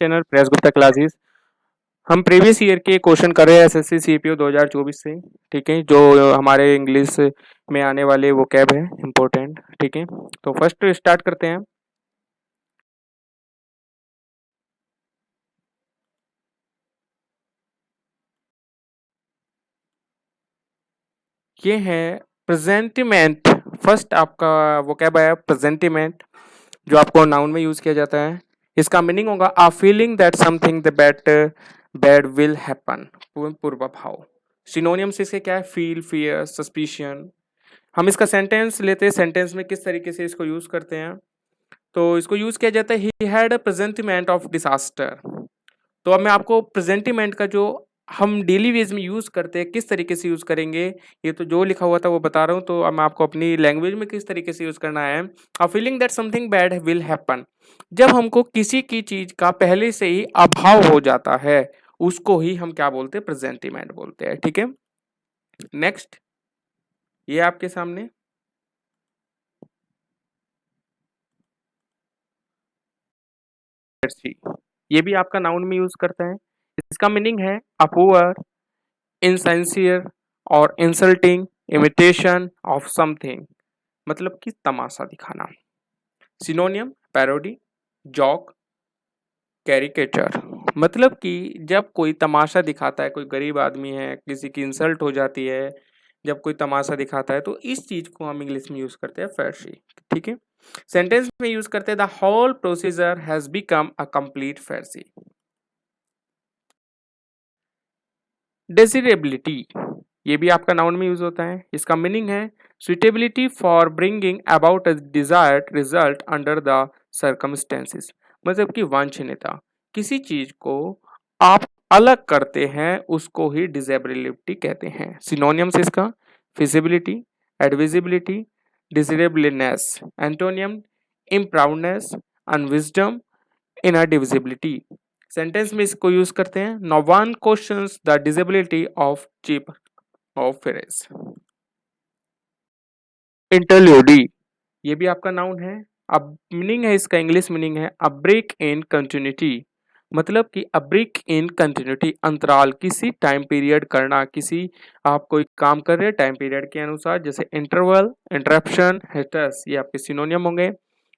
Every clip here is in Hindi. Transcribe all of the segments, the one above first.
चैनल प्रयास गुप्ता क्लासेस। हम प्रीवियस ईयर के क्वेश्चन कर रहे हैं एसएससी सीपीओ 2024 से। ठीक है, जो हमारे इंग्लिश में आने वाले वो कैब है इम्पोर्टेंट। ठीक है, तो फर्स्ट स्टार्ट करते हैं। ये है प्रेजेंटिमेंट। फर्स्ट आपका वो कैब आया प्रेजेंटिमेंट, जो आपको नाउन में यूज किया जाता है। इसका मीनिंग होगा a feeling that something the bad will happen. पूर्व भाव। सिनोनियम्स इसके क्या है? Feel, fear, suspicion. हम इसका सेंटेंस लेते हैं। सेंटेंस में किस तरीके से इसको यूज करते हैं? तो इसको यूज किया जाता है he had a presentiment of disaster. तो अब मैं आपको प्रेजेंटिमेंट का जो हम डेली वेज में यूज करते हैं किस तरीके से यूज करेंगे, ये तो जो लिखा हुआ था वो बता रहा हूँ। तो अब मैं आपको अपनी लैंग्वेज में किस तरीके से यूज करना है। A feeling that something bad will happen. जब हमको किसी की चीज का पहले से ही अभाव हो जाता है, उसको ही हम क्या बोलते हैं? प्रेजेंटिमेंट बोलते हैं। ठीक है, नेक्स्ट ये आपके सामने ये भी आपका नाउन में यूज करता है। इसका मीनिंग है अ पुअर, इनसिंसियर और इंसल्टिंग इमिटेशन ऑफ समथिंग, मतलब कि तमाशा दिखाना। Synonym parody, joke, caricature. मतलब कि जब कोई तमाशा दिखाता है, कोई गरीब आदमी है, किसी की इंसल्ट हो जाती है, जब कोई तमाशा दिखाता है, तो इस चीज को हम इंग्लिश में यूज करते हैं फैर्सी। ठीक है, सेंटेंस में यूज करते हैं the whole procedure has become a complete farce. Desirability, ये भी आपका नाउन में यूज होता है। इसका मीनिंग है suitability for bringing about a desired result under the circumstances. मतलब कि वांछनीयता, किसी चीज को आप अलग करते हैं उसको ही डिजेबिलिटी कहते हैं। सिनोनियम्स इसका feasibility, advisability, desirableness. Antonym imprudence, unwisdom, inadvisability. Sentence में इसको यूज करते हैं। No one questions the desirability of cheap of fares. Interlude, ये भी आपका नाउन है। अब मीनिंग है इसका, इंग्लिश मीनिंग है अ ब्रेक इन कंटिन्यूटी। मतलब कि अ ब्रेक इन कंटिन्यूटी, अंतराल, किसी टाइम पीरियड करना, किसी आप कोई काम कर रहे हैं टाइम पीरियड के अनुसार, जैसे इंटरवल, इंटरप्शन, हिस्टस, ये आपके सिनोनियम होंगे।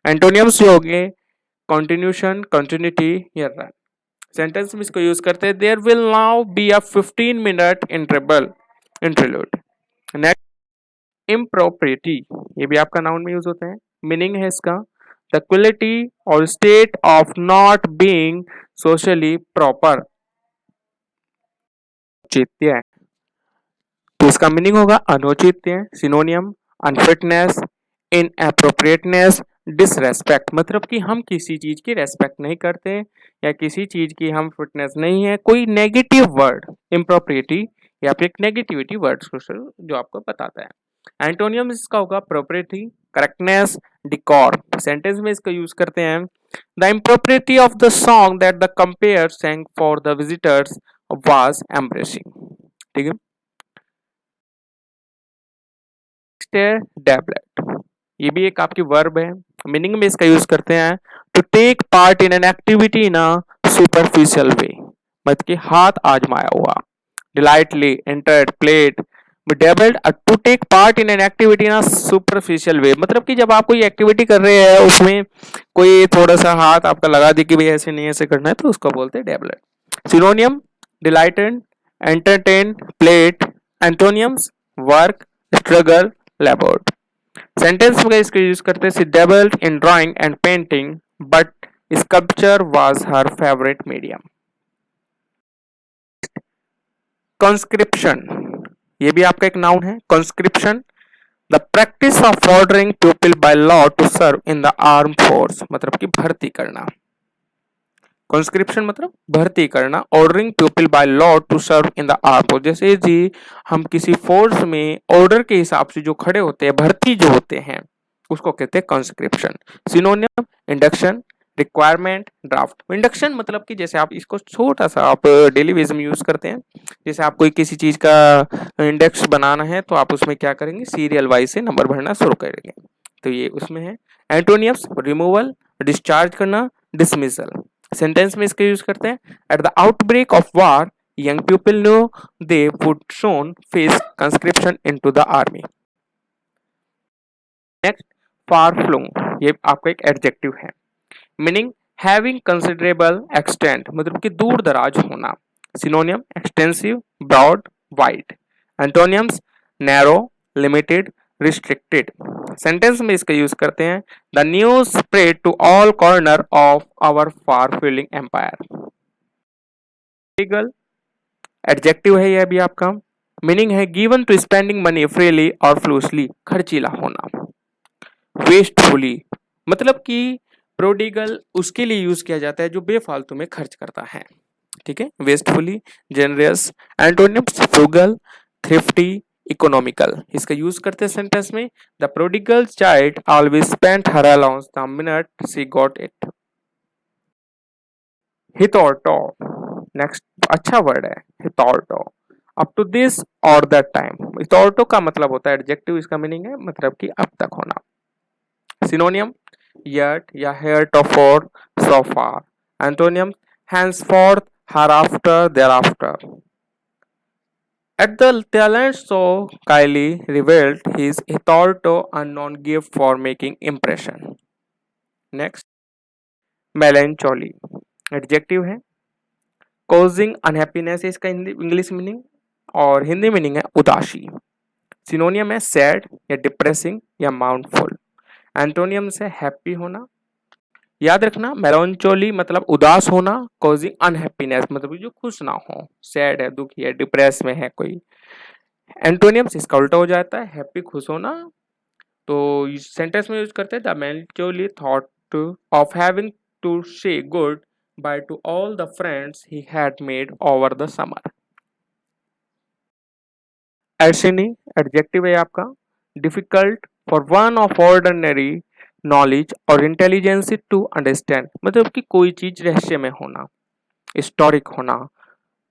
एंटोनियम्स जो होंगे कंटिन्यूशन, कंटिन्यूटी या रन। सेंटेंस में इसको यूज करते हैं there will now be a 15 minute interlude. Next impropriety, ये भी आपका नाउन में यूज होता है। मीनिंग है इसका द क्वालिटी और state of not being socially proper. औचित्य, तो इसका मीनिंग होगा अनुचित्य। सिनोनियम अनफिटनेस, इनएप्रोप्रिएटनेस, डिसरेस्पेक्ट। मतलब कि हम किसी चीज की रेस्पेक्ट नहीं करते या किसी चीज की हम फिटनेस नहीं है, कोई नेगेटिव वर्ड इम्प्रोप्रिएटी या फिर नेगेटिविटी वर्ड जो आपको बताता है। एंटोनियम इसका होगा प्रोप्रिएटी, करेक्टनेस, डिकॉर। सेंटेंस में इसका यूज करते हैं the impropriety of the song that the compere sang for the visitors was embarrassing. ठीक है, डेबलेट, ये भी एक आपकी वर्ब है। मीनिंग में इसका यूज करते हैं to take part in an activity in a superficial way, मतलब कि हाथ आजमाया हुआ। Delightedly, entered, played, dabbled, to take part in an activity in a superficial way. मतलब कि जब आप कोई एक्टिविटी कर रहे हैं उसमें कोई थोड़ा सा हाथ आपका लगा दी कि भाई ऐसे नहीं ऐसे करना है, तो उसको बोलते हैं dabbled. Synonym delighted, entertain, played. Antonyms work, struggle, laboured. Sentence में इसको यूज करते हैं dabbled in drawing and painting but sculpture was her favorite medium। conscription, ये भी आपका एक नाउन है। conscription the practice of ordering people by law to serve in the arm force, मतलब कि भर्ती करना। conscription मतलब भर्ती करना, ordering people by law to serve in the arm force. जैसे जी हम किसी फोर्स में ऑर्डर के हिसाब से जो खड़े होते हैं, भर्ती जो होते हैं, उसको कहते हैं conscription। सिनोनियम induction, requirement, draft. Induction मतलब कि जैसे आप इसको छोटा सा आप डेली बेस में यूज करते हैं। जैसे आप कोई किसी चीज का इंडेक्स बनाना है तो आप उसमें क्या करेंगे, सीरियल वाइज से नंबर भरना शुरू करेंगे, तो ये उसमें है। एंटोनियम्स रिमूवल, डिस्चार्ज करना, डिसमिसल। सेंटेंस में इसका यूज करते हैं, at the outbreak of war young people know they would soon face conscription into the army. Next, far flung, ये आपका एक एडजेक्टिव है, मीनिंग हैविंग कंसिडरेबल एक्सटेंट, मतलब कि दूर दराज होना। Synonym extensive, broad, wide. Antonyms narrow, limited, restricted. Sentence में इसका यूज करते हैं, the news spread to all corner of our far fielding empire. Legal adjective है यह भी आपका, मीनिंग है given to spending money freely और फ्लूसली, खर्चीला होना। वेस्टफुली, मतलब कि प्रोडिगल उसके लिए यूज किया जाता है जो बेफालतू में खर्च करता है, ठीक है। Wastefully, generous. Antonyms frugal, thrifty, economical. इसका यूज करते हैं सेंटेंस में, the prodigal child always spent her allowance the minute she got it. Hitherto, next अच्छा वर्ड है हितोर्टो, अप टू दिस और दैट टाइम। हितोर्टो का मतलब होता है एडजेक्टिव, इसका मीनिंग है मतलब कि अब तक होना। सिनोनियम yet या heretofore, so far. Antonyms henceforth, hereafter, thereafter. At the talent show, Kylie revealed his hitherto unknown gift for making impression. Next, melancholy adjective है, causing unhappiness है इसका इंग्लिश मीनिंग, और हिंदी मीनिंग है उदासी। सिनोनियम है सैड या डिप्रेसिंग या माउंटफुल। एंटोनियम से हैप्पी होना। याद रखना, मेलांचोली मतलब उदास होना, कॉजिंग अनहैप्पीनेस मतलब जो खुश ना हो, सैड है, दुखी है, डिप्रेस में है कोई। एंटोनियम्स इसका उल्टा हो जाता है, हैप्पी खुश होना। तो इस सेंटेंस में यूज करते हैं, the melancholy thought of having to say goodbye to all the friends he had made over the summer. एर्शनी एडजेक्टिव है आपका, difficult for one of ordinary knowledge और इंटेलिजेंस टू अंडरस्टैंड, मतलब कि कोई चीज रहस्य में होना, हिस्टोरिक होना,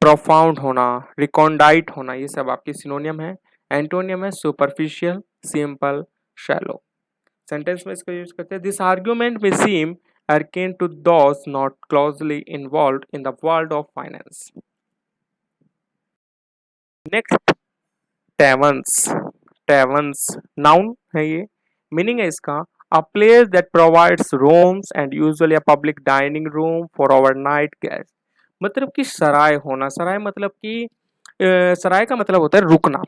प्रोफाउंड होना, रिकॉन्डाइट होना, ये सब आपके सिनोनियम है। एंटोनियम है सुपरफिशियल, सिंपल, शैलो। सेंटेंस में इसका यूज करते हैं, दिस आर्ग्यूमेंट में सीम akin to those not closely involved in the world of finance. Next, taverns. Taverns noun है ये, मीनिंग है इसका, a place that provides rooms and usually a public dining room for overnight guests, मतलब कि सराय होना। सराय मतलब कि सराय का मतलब होता है रुकना।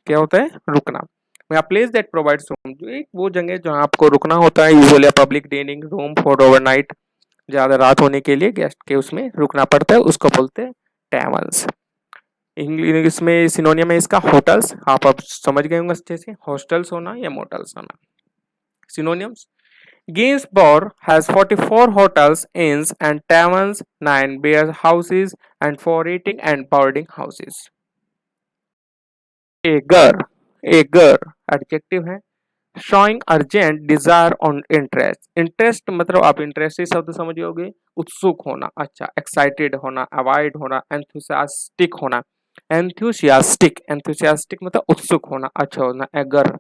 क्या होता है? रुकना। A place that provides room, जो एक वो जगह जहाँ आपको रुकना होता है, usually public dining room for overnight, ज्यादा रात होने के लिए गेस्ट के उसमें रुकना पड़ता है, उसको बोलते हैं टैवर्न्स। इंग्लिश में सिनोनियम है इसका होटल्स, आप अब समझ गए होंगे अच्छे से, हॉस्टल्स होना या मोटल्स होना। Synonyms: Gainsborough has 44 hotels, inns, and taverns, 9 beer houses, and 4 eating and boarding houses. Eager, eager adjective है, showing urgent desire on interest. Interest मतलब आप इंटरेस्टेड शब्द समझोगे, उत्सुक होना, अच्छा, एक्साइटेड होना, अवॉइड होना, एंथुसियास्टिक होना। एंथुसियास्टिक मतलब उत्सुक होना, अच्छा होना, एगर।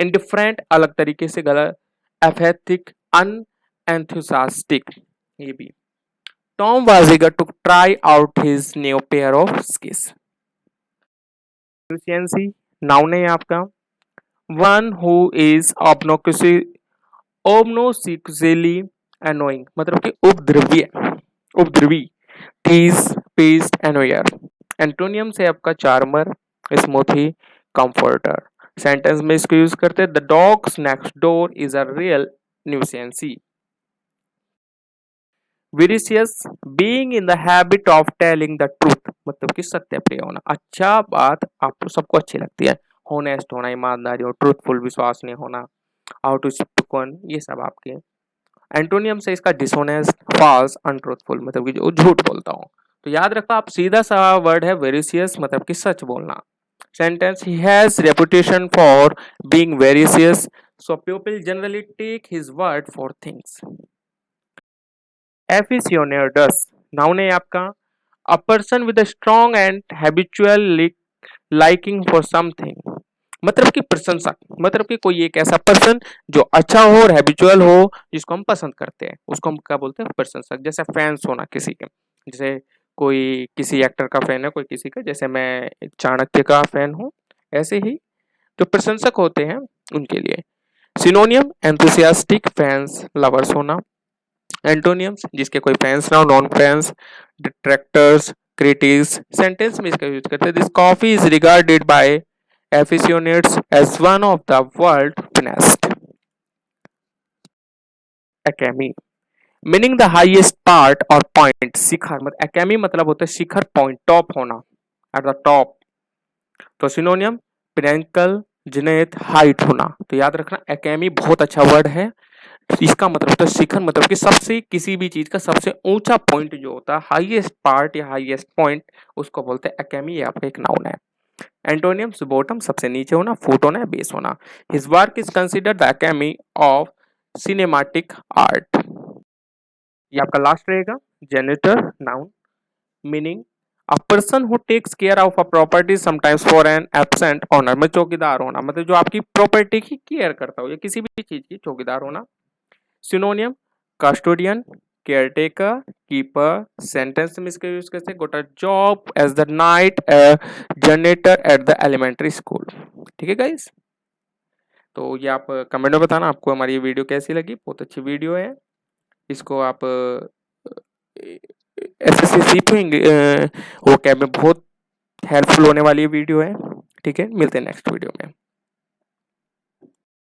इंडिफरेंट अलग तरीके से गलत, एपैथिक, अनएंथुसियास्टिक, ये भी। Tom was eager to try out his new pair of skis. Efficiency noun है आपका, one who is obnoxiously annoying, मतलब कि उपद्रवी, tease, pissed, annoyer. एंटोनियम से आपका चार्मर, स्मूथी, कंफर्टर। सेंटेंस में इसको यूज करते हैं, the dogs next door is a real nuisance. Veracious, being in the habit of telling the truth, मतलब कि सत्य प्रिय होना, अच्छा बात आपको सबको अच्छी लगती है, होनेस्ट होना, ईमानदारी हो, ट्रूथफुल विश्वास नहीं होना, आउट टू स्पोकन, ये सब आपके। एंटोनियम से इसका डिसऑनेस्ट, फॉल्स, अनट्रूथफुल, मतलब कि जो झूठ बोलता हूँ। तो याद रखो आप, सीधा सा वर्ड है वेरिशियस, मतलब कि सच बोलना। Sentence, he has reputation for being veracious, so people generally take his word for things. Aficionados noun है आपका, a person with a strong and habitual liking for something, मतलब कि प्रशंसक, मतलब कि कोई एक ऐसा पर्सन जो अच्छा हो और हैबिचुअल हो, जिसको हम पसंद करते हैं, उसको हम क्या बोलते हैं? प्रशंसक। जैसे फैंस होना किसी के, जैसे कोई किसी एक्टर का फैन है, कोई किसी का, जैसे मैं एक चाणक्य का फैन हूँ, ऐसे ही जो प्रशंसक होते हैं उनके लिए। सिनोनियम एंथुसियास्टिक, फैंस, लवर्स होना। एंटोनियम्स जिसके कोई फैंस ना हो, non fans, detractors, critics. Sentence में इसका यूज करते हैं, this coffee is regarded by aficionados as one of the world finest. Acme meaning the highest part और पॉइंट, शिखर, मतलब एकेमी मतलब होता है शिखर, पॉइंट, टॉप होना, एट द टॉप। तो सिनोनियम पिनेकल, जिनेत, हाइट होना। तो याद रखना एकेमी बहुत अच्छा वर्ड है। इसका मतलब होता है शिखर, मतलब कि सबसे, किसी भी चीज का सबसे ऊंचा पॉइंट जो होता है, हाईएस्ट पार्ट या हाईएस्ट पॉइंट, उसको बोलते हैं एकेमी। ये आपका एक नाउन है। एंटोनियम्स बॉटम, सबसे नीचे होना, फुट होना, बेस होना। His work is considered the acme of cinematic art. ये आपका लास्ट रहेगा। Janitor, noun, meaning a person who takes care of a property sometimes for an absent owner, में चौकीदार होना, मतलब जो आपकी प्रॉपर्टी की केयर करता हो या किसी भी चीज की चौकीदार होना। Synonym custodian, caretaker, keeper. Sentence में इसका यूज कैसे? Got a job as the night janitor at the elementary school. ठीक है गाइस, तो ये आप कमेंट में बताना आपको हमारी ये वीडियो कैसी लगी। बहुत अच्छी वीडियो है, इसको आप एसएससी सीखेंगे, वो क्या में बहुत हेल्पफुल होने वाली वीडियो है। ठीक है, मिलते हैं नेक्स्ट वीडियो में।